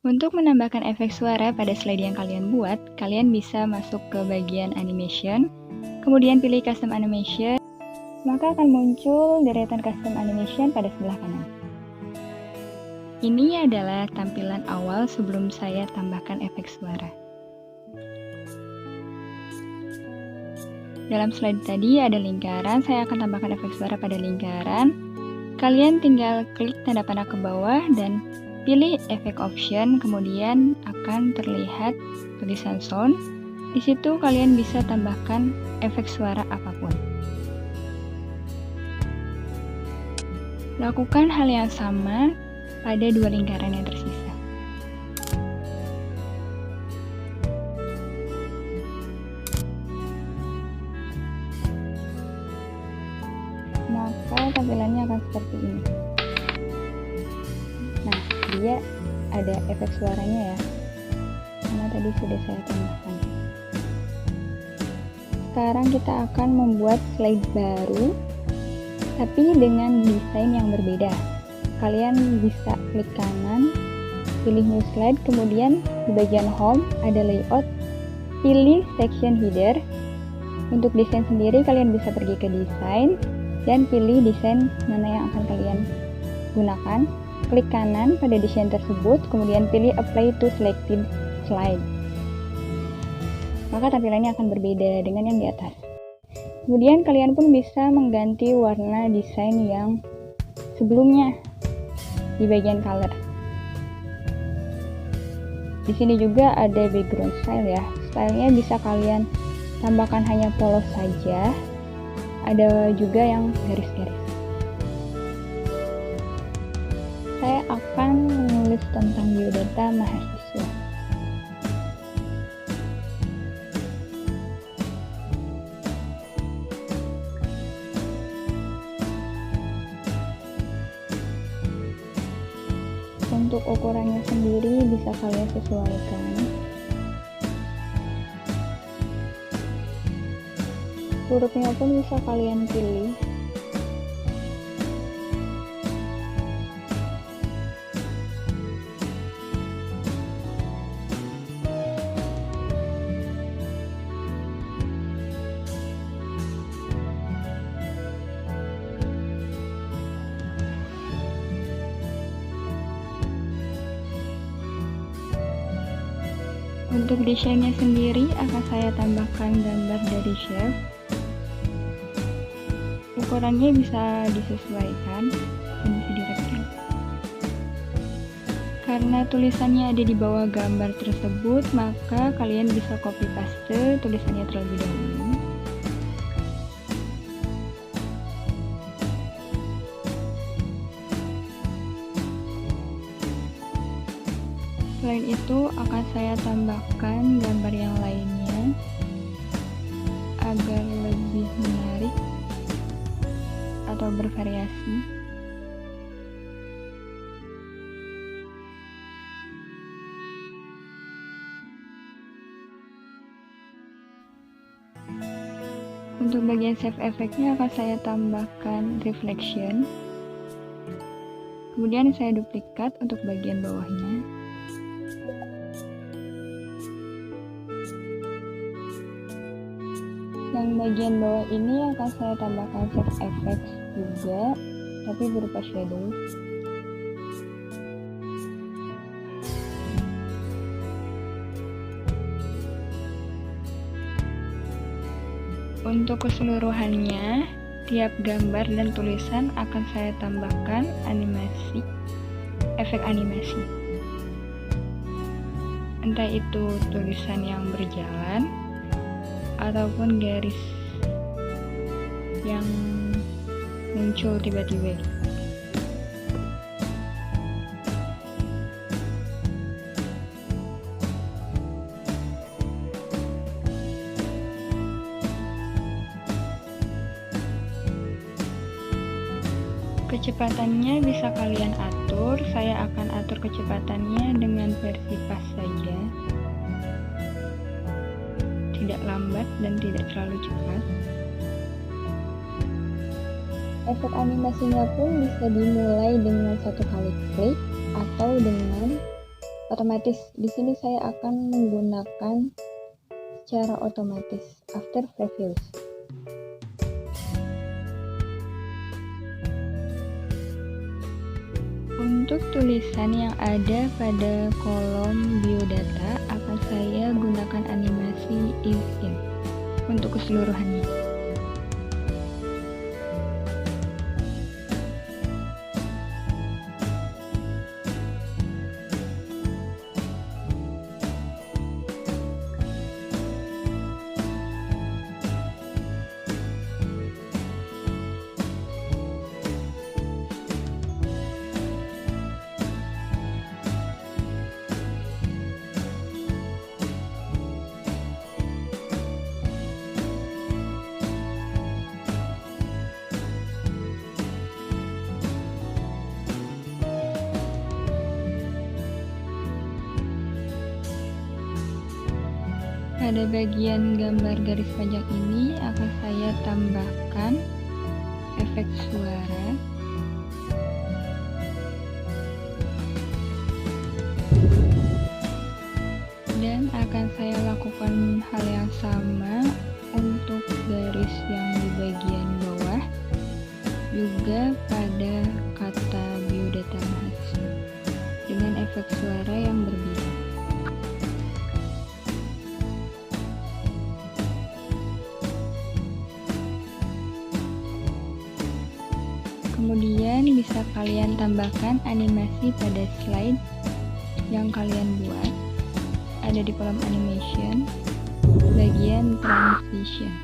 Untuk menambahkan efek suara pada slide yang kalian buat, kalian bisa masuk ke bagian animation, kemudian pilih custom animation, maka akan muncul deretan custom animation pada sebelah kanan. Ini adalah tampilan awal sebelum saya tambahkan efek suara. Dalam slide tadi ada lingkaran, saya akan tambahkan efek suara pada lingkaran. Kalian tinggal klik tanda panah ke bawah dan pilih efek option, kemudian akan terlihat tulisan sound. Di situ kalian bisa tambahkan efek suara apapun. Lakukan hal yang sama pada dua lingkaran yang tersisa. Maka tampilannya akan seperti ini. Nah, dia ada efek suaranya ya, karena tadi sudah saya tambahkan. Sekarang kita akan membuat slide baru, tapi dengan desain yang berbeda. Kalian bisa klik kanan, pilih new slide, kemudian di bagian home ada layout, pilih section header. Untuk desain sendiri kalian bisa pergi ke desain dan pilih desain mana yang akan kalian gunakan. Klik kanan pada desain tersebut, kemudian pilih apply to selected slide. Maka tampilannya akan berbeda dengan yang di atas. Kemudian kalian pun bisa mengganti warna desain yang sebelumnya di bagian color. Di sini juga ada background style ya. Stylenya bisa kalian tambahkan hanya polos saja. Ada juga yang garis-garis. Saya akan menulis tentang biodata mahasiswa. Untuk ukurannya sendiri bisa kalian sesuaikan. Hurufnya pun bisa kalian pilih. Untuk desainnya sendiri akan saya tambahkan gambar dari chef. Ukurannya bisa disesuaikan dan bisa direview. Karena tulisannya ada di bawah gambar tersebut, maka kalian bisa copy paste tulisannya terlebih dahulu. Selain itu, akan saya tambahkan gambar yang lainnya agar lebih menarik atau bervariasi. Untuk bagian save effect-nya akan saya tambahkan reflection. Kemudian saya duplikat untuk bagian bawahnya. Yang bagian bawah ini akan saya tambahkan save effects juga, tapi berupa shadow. Untuk keseluruhannya, tiap gambar dan tulisan akan saya tambahkan animasi, efek animasi. Entah itu tulisan yang berjalan ataupun garis yang muncul tiba-tiba. Kecepatannya bisa kalian atur. Saya akan atur kecepatannya dengan versi pas saja, tidak lambat dan tidak terlalu cepat. Efek animasinya pun bisa dimulai dengan satu kali klik atau dengan otomatis. Di sini saya akan menggunakan secara otomatis after previews. Untuk tulisan yang ada pada kolom biodata akan saya gunakan animasi if-in untuk keseluruhannya. Pada bagian gambar garis panjang ini akan saya tambahkan efek suara dan akan saya lakukan hal yang sama untuk garis yang di bagian bawah, juga pada kata biodata mahasiswa dengan efek suara yang berbeda. Kemudian bisa kalian tambahkan animasi pada slide yang kalian buat. Ada di kolom animation, bagian transition.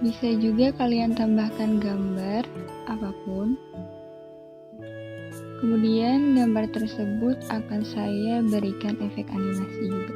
Bisa juga kalian tambahkan gambar apapun. Kemudian gambar tersebut akan saya berikan efek animasi juga.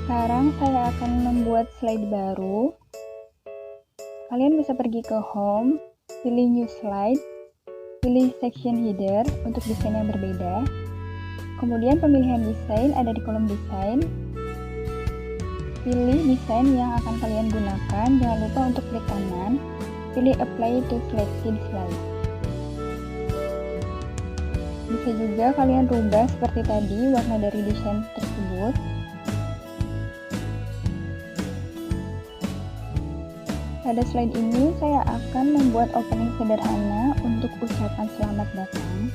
Sekarang saya akan membuat slide baru. Kalian bisa pergi ke home, pilih new slide, pilih section header untuk desain yang berbeda. Kemudian pemilihan desain ada di kolom desain. Pilih desain yang akan kalian gunakan, jangan lupa untuk klik kanan, pilih apply to selected slide. Bisa juga kalian rubah seperti tadi warna dari desain tersebut. Pada slide ini saya akan membuat opening sederhana untuk ucapan selamat datang.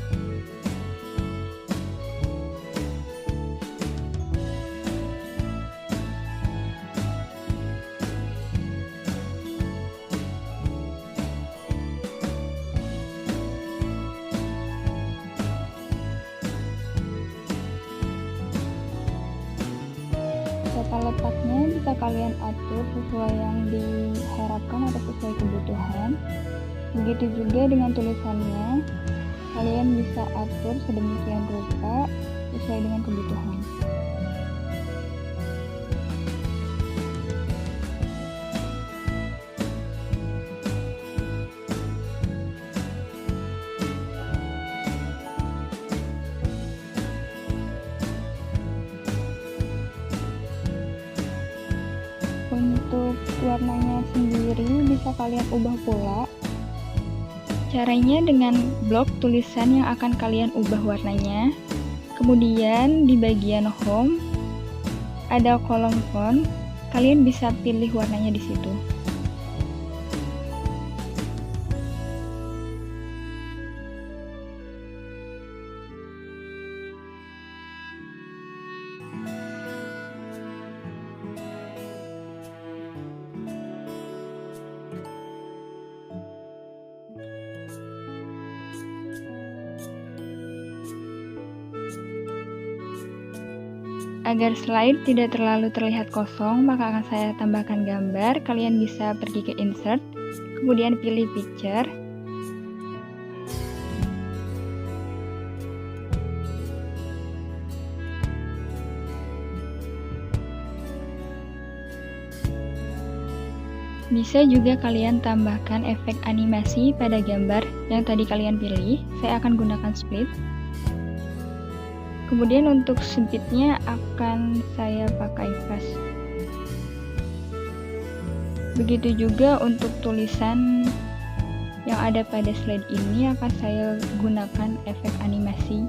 Tata letaknya bisa kalian atur sesuai yang diharapkan atau sesuai kebutuhan. Begitu juga dengan tulisannya, kalian bisa atur sedemikian rupa sesuai dengan kebutuhan. Untuk warnanya sendiri bisa kalian ubah pula. Caranya dengan blok tulisan yang akan kalian ubah warnanya. Kemudian di bagian home, ada kolom font, kalian bisa pilih warnanya di situ. Agar slide tidak terlalu terlihat kosong, maka akan saya tambahkan gambar. Kalian bisa pergi ke insert, kemudian pilih picture. Bisa juga kalian tambahkan efek animasi pada gambar yang tadi kalian pilih. Saya akan gunakan split. Kemudian untuk sempitnya akan saya pakai fast. Begitu juga untuk tulisan yang ada pada slide ini akan saya gunakan efek animasi.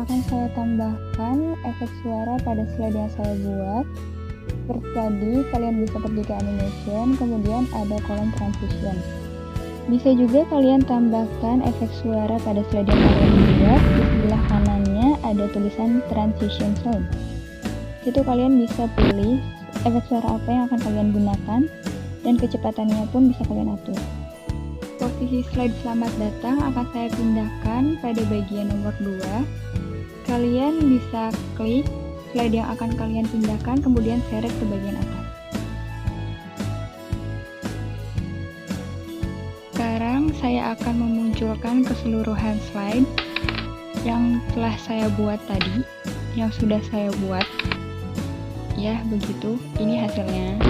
Akan saya tambahkan efek suara pada slide yang saya buat. Seperti tadi, kalian bisa pergi ke animation, kemudian ada kolom transition. Bisa juga kalian tambahkan efek suara pada slide yang kalian buat. Di sebelah kanannya ada tulisan transition sound. Itu kalian bisa pilih efek suara apa yang akan kalian gunakan, dan kecepatannya pun bisa kalian atur. Posisi slide selamat datang akan saya pindahkan pada bagian nomor 2. Kalian bisa klik slide yang akan kalian pindahkan, kemudian seret ke bagian atas. Sekarang saya akan memunculkan keseluruhan slide yang telah saya buat tadi, yang sudah saya buat. Ya, begitu. Ini hasilnya.